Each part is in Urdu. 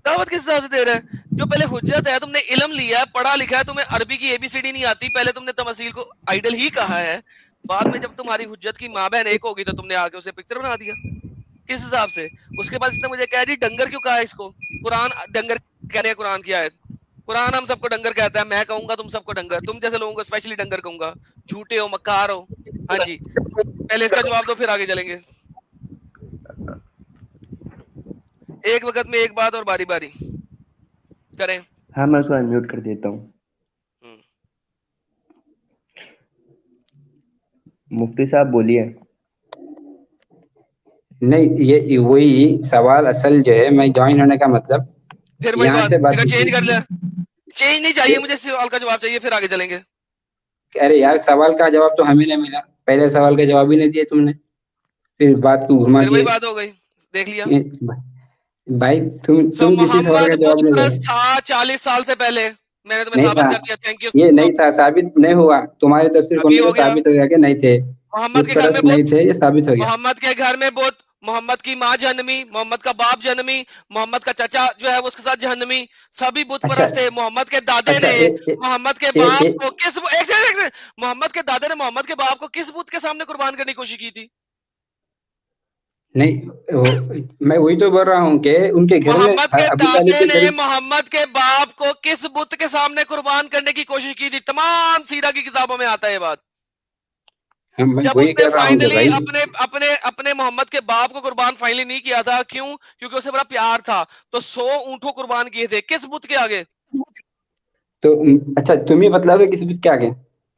دعوت کس حساب سے دے رہا ہے؟ جو پہلے حجت ہے، تم نے علم لیا ہے، پڑھا لکھا ہے، تمہیں عربی کی ABCD نہیں آتی، پہلے تم نے تمثیل کو آئیڈل ہی کہا ہے، بعد میں جب تمہاری حجت کی ماں بہن ایک ہوگی تو تم نے آ کے اسے پکچر بنا دیا. کس حساب سے؟ اس کے بعد اس نے مجھے کہا جی ڈنگر کیوں کہا ہے اس کو؟ قرآن ڈنگر کہہ رہے ہیں، قرآن کی آیت. قرآن ہم سب کو ڈنگر کہتا ہے، میں کہوں گا تم سب کو ڈنگر، تم جیسے لوگوں کو اسپیشلی ڈنگر کہوں گا، جھوٹے ہو، مکار ہو. ہاں جی، پہلے اس کا جواب دو پھر آگے چلیں گے. ایک وقت میں ایک بات اور باری باری کریں. ہاں میں اس کو انمیوٹ کر دیتا ہوں. مفتی صاحب بولیے. نہیں یہ وہی سوال اصل جو ہے میں جوائن ہونے کا مطلب پھر وہی یہاں سے بات چینج کر لیا. بات چینج نہیں چاہیے مجھے، سوال کا جواب چاہیے، پھر آگے چلیں گے. ارے یار سوال کا جواب تو ہمیں نہیں ملا، پہلے سوال کا جواب ہی نہیں دیا تم نے، پھر بات کو گھما پھر وہی دیے. بات ہو گئی، دیکھ لیا. بھائی سو تم کسی سوال محمد کا بت جواب نہیں پرست دے. تھا 40 سال سے پہلے، میں نے تمہیں نہیں ثابت تھا، کر دیا. Thank you. یہ سو نہیں تھا، ثابت نہیں ہوا، تمہاری تفسیر ابھی کھولنے سے ہو گیا. ثابت ہو گیا کہ نہیں تھے، محمد بت کے گھر میں پرست نہیں بت، تھے، یہ ثابت ہو گیا. محمد کے گھر میں بت، محمد کی ماں جہنمی، محمد کا باپ جہنمی، محمد کا چچا جو ہے وہ اس کے ساتھ جہنمی، سبھی بت اچھا پرست تھے. محمد کے دادے اچھا نے محمد کے باپ کو کس محمد کے دادے نے محمد کے باپ کو کس بت کے سامنے قربان کرنے کی کوشش کی تھی؟ نہیں میں وہی تو بول رہا ہوں کہ ان کے گھر میں محمد کے ابو طالب دادے کے نے گھر. محمد کے باپ کو کس بت کے سامنے قربان کرنے کی کوشش کی تھی؟ تمام سیرہ کی کتابوں میں آتا ہے یہ بات. میں جب اس وہی نے کہہ رہا ہوں کہ فائنلی بھائی اپنے محمد کے باپ کو قربان فائنلی نہیں کیا تھا، کیوں؟ کیونکہ اسے بڑا پیار تھا، تو 100 اونٹوں قربان کیے تھے. کس بت کے آگے؟ تو اچھا تم ہی بتلا دو کسی بت کے آگے.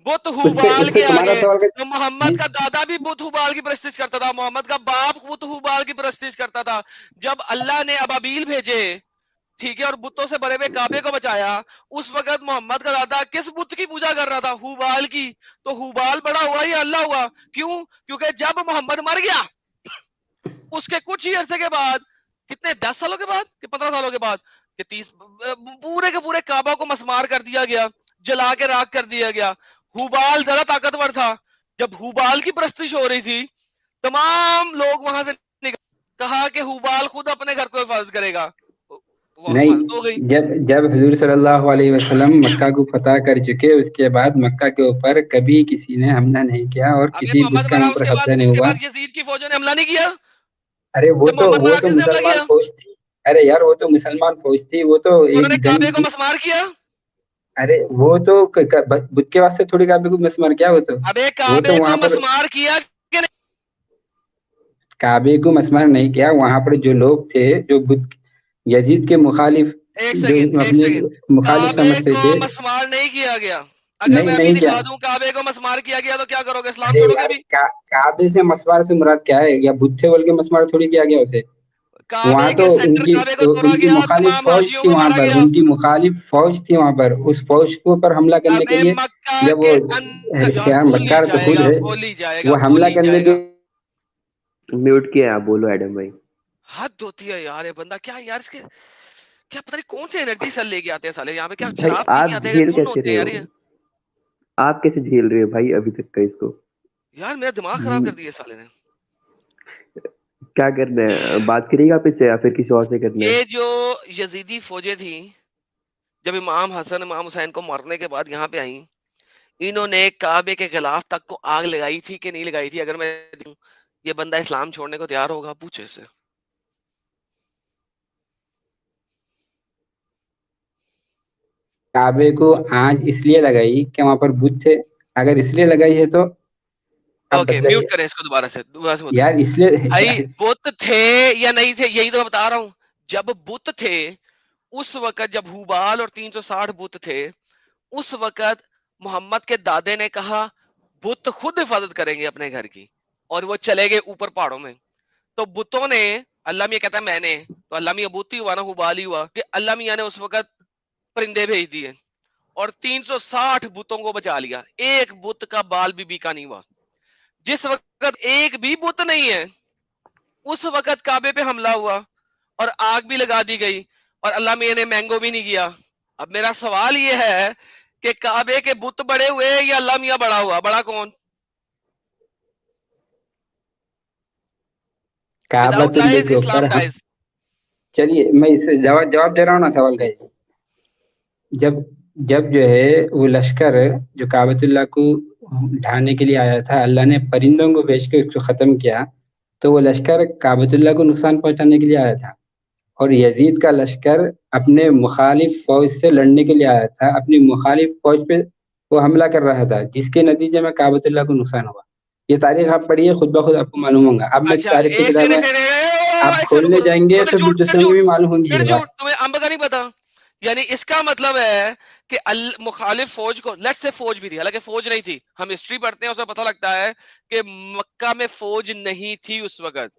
بت اس ہوبال سے کے تمہارا آگے. سوال کا تو محمد کا دادا بھی بت ہوبال کی پرستش کرتا تھا، محمد کا باپ بت ہوبال کی پرستش کرتا تھا. جب اللہ نے ابابیل بھیجے، ٹھیک ہے، اور بتوں سے بڑے ہوئے کعبے کو بچایا، اس وقت محمد کا دادا کس بت کی پوجا کر رہا تھا؟ ہوبال کی. تو ہوبال بڑا ہوا یا اللہ ہوا؟ کیوں؟ کیونکہ جب محمد مر گیا، اس کے کچھ ہی عرصے کے بعد، کتنے 10 سالوں کے بعد کہ 15 سالوں کے بعد کہ 30، پورے کے پورے کعبہ کو مسمار کر دیا گیا، جلا کے راکھ کر دیا گیا. ہوبال زیادہ طاقتور تھا. جب ہوبال کی پرستش ہو رہی تھی، تمام لوگ وہاں سے نکل، کہا کہ ہوبال خود اپنے گھر کو حفاظت کرے گا. وہ حفاظت ہو گئی. نہیں، جب حضور صلی اللہ علیہ وسلم مکہ کو فتح کر چکے، اس کے بعد مکہ کے اوپر کبھی کسی نے حملہ نہیں کیا اور ابھی کسی محمد بت کا مرا، ان اس پر کے بعد قبضہ نہیں اس کے ہوا. بعد یزید کی فوجوں نے حملہ نہیں کیا. ارے جب محمد وہ مرا تو کس نے حملہ مسلمان کیا؟ فوج تھی. ارے یار وہ تو مسلمان فوج تھی، وہ تو انہوں ایک نے جنگ کعبے کو تھی. مسمار کیا. ارے وہ تو بت کے واسطے تھوڑی کعبے کو مسمار کیا، ابے وہ تو کعبے کو وہاں پر مسمار کیا کہ نہیں؟ کعبے کو مسمار نہیں کیا، وہاں پر جو لوگ تھے جو بت یزید کے مخالف، ایک جو سیکنڈ ایک اپنے سیکنڈ مخالف کعبے سمجھتے کو تھے. مسمار نہیں کیا گیا. اگر میں ابھی نہیں کیا. دکھا دوں کعبے کو مسمار کیا گیا تو کیا کرو گے؟ اسلام ارے چھوڑو گے یار بھی؟ کعبے سے مسمار سے مراد کیا ہے؟ یا بت سے بول کے مسمار تھوڑی کیا گیا اسے. وہاں کعبے تو کے سینٹر کعبے کو توڑا ان کی گیا، مخالف تمام فوج حاجیوں تھی کو وہاں مارا پر، گیا. ان کی مخالف فوج تھی وہاں پر، اس فوج کے اوپر حملہ کرنے کے ابے لیے مکہ جب کے وہ اندر یار بول ہی مکار تو جائے خود گا، ہے، بول ہی جائے گا، وہ بول حملہ ہی کرنے جائے کے گا. میوٹ کیا ہے، آپ بولو ایڈم بھائی. حد ہوتی ہے یار، یہ بندہ کیا یار، اس کے کیا پتہ نہیں کون سے انرجی سل لے کے آتے ہیں سالے یہاں پہ. کیا بھائی شراب پی کے آپ آتے ہیں کہ جھیل کن کیسے ہوتے ہیں رہے یار ہو؟ یہ؟ آپ کیسے جھیل رہے ہو بھائی ابھی تک کا اس کو؟ یار میرا دماغ خراب کر دیا سالے نے. کیا کرنا ہے، بات کرے گا آپ اس سے یا پھر کسی اور سے کرنا ہے؟ یہ جو یزیدی فوجیں تھیں، جب امام حسن امام حسین کو مرنے کے بعد یہاں پہ آئیں، انہوں نے کعبے کے غلاف تک کو آگ لگائی تھی کہ نہیں لگائی تھی؟ اگر میں دوں یہ بندہ اسلام چھوڑنے کو تیار ہوگا، پوچھے اس سے. کعبے کو آج اس لیے لگائی کہ وہاں پر بت تھے؟ اگر اس لیے لگائی ہے تو اب اوکے میوٹ بتلائیے. کریں اس کو دوبارہ سے بتائیں. یار اس لیے بھائی بت تھے یا نہیں تھے؟ یہی تو میں بتا رہا ہوں. جب بت تھے، اس وقت جب ہوبال اور 360 بت تھے، اس وقت محمد کے دادے نے کہا بت خود حفاظت کریں گے اپنے گھر کی، اور وہ چلے گئے اوپر پہاڑوں میں. تو بتوں نے، اللہ میاں کہتا ہے میں نے، تو اللہ میاں بت ہی ہوا نا، ہوبال ہی ہوا کہ اللہ میاں نے اس وقت پرندے بھیج دیے اور 360 بتوں کو بچا لیا. ایک بت کا بال بھی کا نہیں ہوا. جس وقت ایک بھی بت نہیں ہے، اس وقت کعبے پہ حملہ ہوا اور آگ بھی لگا دی گئی اور اللہ میاں نے مینگو بھی نہیں کیا. اب میرا سوال یہ ہے کہ کعبے کے بت بڑے ہوئے یا اللہ میاں بڑا ہوا؟ بڑا کون؟ وداؤٹ کعبۃ اللہ لائز کے اوپر اسلام ڈائز. چلیے میں اس سے جواب دے رہا ہوں نا سوال کا یہ۔ جب جب جو ہے وہ لشکر جو کعبۃ اللہ کو ڈھانے کے لیے آیا تھا، اللہ نے پرندوں کو بھیج کے اس کو ختم کیا، تو وہ لشکر کعبۃ اللہ کو نقصان پہنچانے کے لیے آیا تھا، اور یزید کا لشکر اپنے مخالف فوج سے لڑنے کے لیے آیا تھا، اپنی مخالف فوج پہ وہ حملہ کر رہا تھا، جس کے نتیجے میں کعبۃ اللہ کو نقصان ہوا۔ یہ تاریخ آپ پڑھیے، خود بخود آپ کو معلوم ہوگا۔ اب میں اچھا تاریخ کی ایک کتابیں سیکنڈ آپ ایک سیکنڈ کھولنے رکو، جائیں گے پھر تو جھوٹ پھر دوسروں کو جھوٹ بھی معلوم ہوں گی پھر یہ جھوٹ، بات۔ تمہیں امب کا نہیں پتا؟ یعنی اس کا مطلب ہے کہ مخالف فوج کو، لیٹ سے فوج بھی تھی، حالانکہ فوج نہیں تھی، ہم ہسٹری پڑھتے ہیں اس میں پتہ لگتا ہے کہ مکہ میں فوج نہیں تھی اس وقت،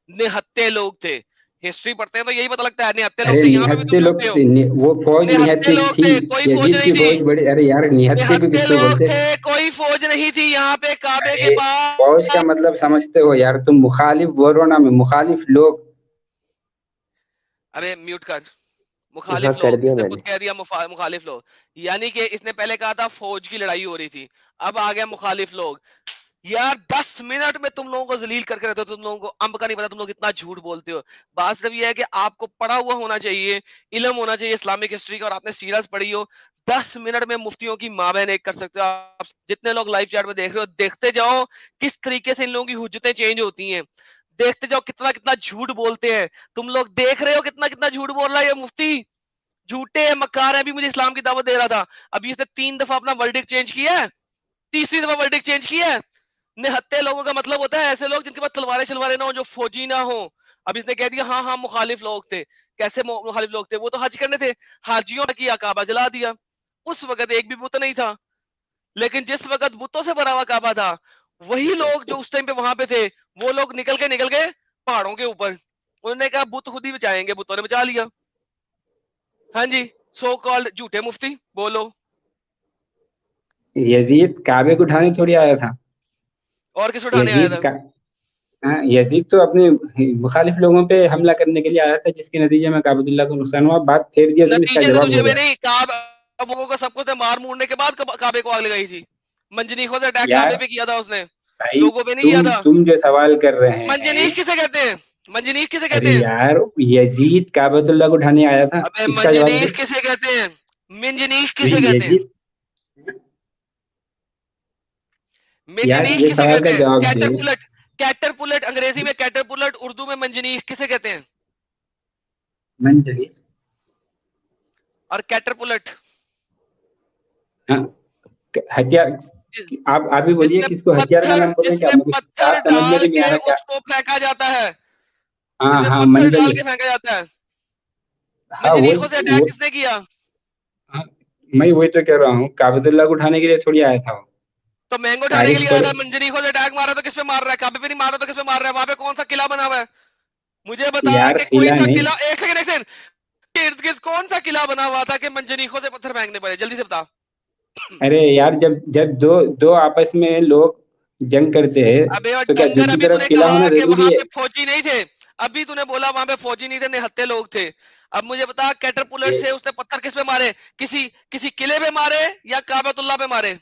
نہتے لوگ تھے، ہسٹری پڑھتے ہیں تو یہی پتہ لگتا ہے نہتے لوگ ارے تھے، یہاں پہ بھی نہتے تم لوگ جھوٹے ہو، وہ فوج نہتے نہتی لوگ تھی، تھے، کوئی فوج یزید نہیں کی تھی، فوج بڑی، ارے یار نہتے کو نہتے کس کو لوگ بولتے تھے، ہیں؟ کوئی فوج نہیں تھی یہاں پہ کعبے کے ارے فوج پاس۔ کا مطلب سمجھتے ہو یار تم؟ مخالف بول رہو نا، میں مخالف لوگ۔ ارے میوٹ کر، ہاں مخالف کر لوگ، دیا اس نے میں نے۔ خود کہہ دیا مخالف لوگ، یعنی کہ اس نے پہلے کہا تھا فوج کی لڑائی ہو رہی تھی، اب آ گیا مخالف لوگ۔ یار 10 منٹ میں تم لوگوں کو ذلیل کر کے رہتے ہو، تم لوگوں کو امب کا نہیں پتا، تم لوگ اتنا جھوٹ بولتے ہو۔ بات صرف یہ ہے کہ آپ کو پڑھا ہوا ہونا چاہیے، علم ہونا چاہیے اسلامک ہسٹری کا، اور آپ نے سیریز پڑھی ہو۔ 10 منٹ میں مفتیوں کی ماں بہن ایک کر سکتے ہو آپ۔ جتنے لوگ لائیو چیٹ میں دیکھ رہے ہو، دیکھتے جاؤ کس طریقے سے ان لوگوں کی حجتیں چینج ہوتی ہیں، دیکھتے جاؤ کتنا کتنا جھوٹ بولتے ہیں۔ تم لوگ دیکھ رہے ہو کتنا کتنا جھوٹ بول رہا ہے یہ مفتی، جھوٹے ہیں، مکار ہیں۔ ابھی مجھے اسلام کی دعوت دے رہا تھا، ابھی اس نے 3 دفعہ اپنا ورڈکٹ چینج کیا ہے، تیسری دفعہ ورڈکٹ چینج کیا ہے۔ نہتے لوگوں کا مطلب ہوتا ہے ایسے لوگ جن کے پاس تلواریں شلواریں نہ ہو، جو فوجی نہ ہو۔ اب اس نے کہہ دیا ہاں ہاں مخالف لوگ تھے، کیسے مخالف لوگ تھے؟ وہ تو حج کرنے تھے، حاجیوں نے کیا کعبہ جلا دیا، اس وقت ایک بھی بت نہیں تھا، لیکن جس وقت بتوں سے بھرا ہوا کعبہ تھا، وہی لوگ جو اس ٹائم پہ وہاں پہ تھے، وہ لوگ نکل کے پہاڑوں کے اوپر، انہوں نے کہا بت خود ہی بچائیں گے، بتوں نے بچا لیا۔ ہاں جی، سو کالڈ جھوٹے مفتی بولو، یزید کعبے کو اٹھانے تھوڑی آیا تھا، اور کس اٹھانے آیا یزید تھا؟ کا یزید تو اپنے مخالف لوگوں پہ حملہ کرنے کے لیے آیا تھا، جس کے نتیجے میں کعبۃ اللہ کو نقصان ہوا۔ بات پھیر دیا تم، اس کا نتیجے جواب تجھے ہو میں گیا نہیں، کعبہ کو سب کو مار مورنے کے بعد کعبے کو آگ لگائی تھی، منجنیقوں سے اٹیک یار۔ کعبے پہ کیا تھا اس نے، بھائی لوگوں پہ نہیں کیا تھا۔ تم جو سوال کر رہے ہیں، منجنیق کسے کہتے ہیں؟ منجنیق کسے ارے کہتے ہیں؟ یار یزید کعبۃ اللہ کو اٹھانے آیا تھا، ابے اس کا جواب دے۔ منجنیق کسے کہتے ہیں؟ منجنیق کسے نہیں کہتے ہیں؟ یزید، یار منجنیق یہ کسے سوال کہتے کا ہیں؟ جواب دے۔ کیٹرپلٹ، کیٹرپلٹ انگریزی میں کیٹرپلٹ، اردو میں منجنیق کسے کہتے ہیں؟ منجلی، اور کیٹرپلٹ ہاں ہتھیار، آپ بھی بولیے کس کو ہتھیار کا نام بول رہے ہیں؟ کیا جس میں مجھے پتھر صاف سمجھ میں ڈال بھی نہیں کے آ رہا کیا؟ اس کو پھینکا جاتا ہے، ہاں جس میں ہاں پتھر ڈال منجلی، کے پھینکا جاتا ہے۔ ہاں منجنیقوں سے اٹیک کس نے کیا؟ ہاں، میں وہی تو کہہ رہا ہوں، کعبۃ اللہ کو اٹھانے کے لیے تھوڑی آیا تھا وہ۔ تو مینگو اٹھانے کے تاریخ لیے آیا پڑھ، تھا، منجنیقوں سے اٹیک مارا تو کس پہ مار رہا ہے؟ کعبے پہ نہیں مارا تو کس پہ مار رہا ہے؟ وہاں پہ کون سا قلعہ بنا ہوا ہے؟ مجھے بتا یار کہ کوئی قلعہ سا نہیں، قلعہ، ایک سیکنڈ کے ارد گرد کون سا قلعہ بنا ہوا تھا کہ منجنیقوں سے پتھر پھینکنے پڑے؟ جلدی سے بتا۔ ارے یار جب جب دو آپس میں لوگ جنگ کرتے ہیں ابے اور تو کیا ڈنگر، دوسری ابھی تو طرف نے قلعہ کہا ہونا کہ وہاں ضروری ہے؟ پہ فوجی نہیں تھے، ابھی تو نے بولا وہاں پہ فوجی نہیں تھے، نہتے لوگ تھے۔ اب مجھے بتا کیٹرپلٹ یہ سے اس نے پتھر کس پہ مارے؟ کسی قلعے پہ مارے یا کعبۃ اللہ پہ مارے؟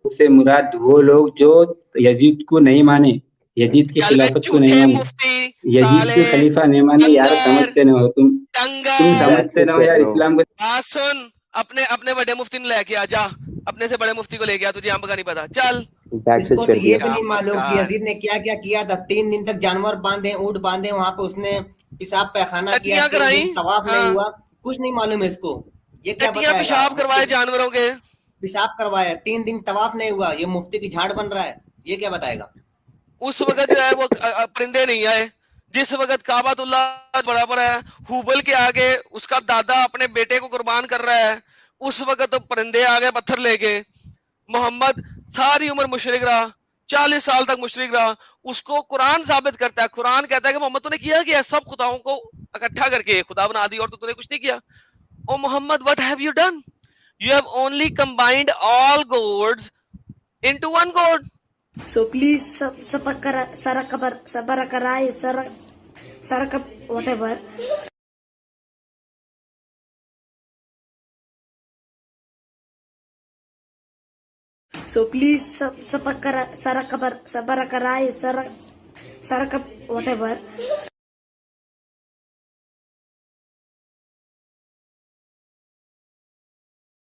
اس سے مراد وہ لوگ جو یزید کو نہیں مانے، یزید کی چل بے خلافت کو نہیں جھوٹے مانے، مفتی، یزید سالے، کو خلیفہ نہیں مانے۔ یار ڈنگر، سمجھتے نہ ہو تم ڈنگر۔ بیک سمجھتے سے نہ ہو چیک یار کرو، اسلام کو۔ بات سن، اپنے بڑے مفتی نے لے کے آ جا، اپنے سے بڑے مفتی کو لے کے آ، تجھے امب کا نہیں پتا، چل۔ بیک اس سے کو تو کر یہ دیا۔ بھی نہیں معلوم کہ مکار یزید نے کیا کیا کیا تھا۔ 3 دن تک جانور باندھے، اونٹ باندھے، وہاں پہ اس نے پیشاب پیخانہ کیا، ٹٹیاں 3 دن کرائی، طواف نہیں ہاں، ہوا، کچھ نہیں معلوم ہے اس کو۔ یہ کیا ٹٹیاں بتائے گا؟ پیشاب مفتی کروائے جانوروں کے۔ پیشاب کروایا، 3 دن طواف نہیں ہوا، یہ مفتی کی جھاڑ بن رہا ہے، یہ کیا بتائے گا؟ اس وقت جو ہے وہ پرندے نہیں آئے، جس وقت کعبۃ اللہ برابر ہے، ہوبل کے آگے اس کا دادا اپنے بیٹے کو قربان کر رہا ہے، اس وقت تو پرندے آ گئے پتھر لے کے۔ محمد ساری عمر مشرک رہا، 40 سال تک مشرک رہا، اس کو قرآن ثابت کرتا ہے، قرآن کہتا ہے کہ محمد تو نے کیا کیا؟ سب خداؤں کو اکٹھا کر کے خدا بنا دی، اور تو نے کچھ نہیں کیا۔ او محمد what have you done? You have only combined all gods into one god. So please Sarakarai, Sarakap, whatever. So please Sarakarai, Sarakap, whatever.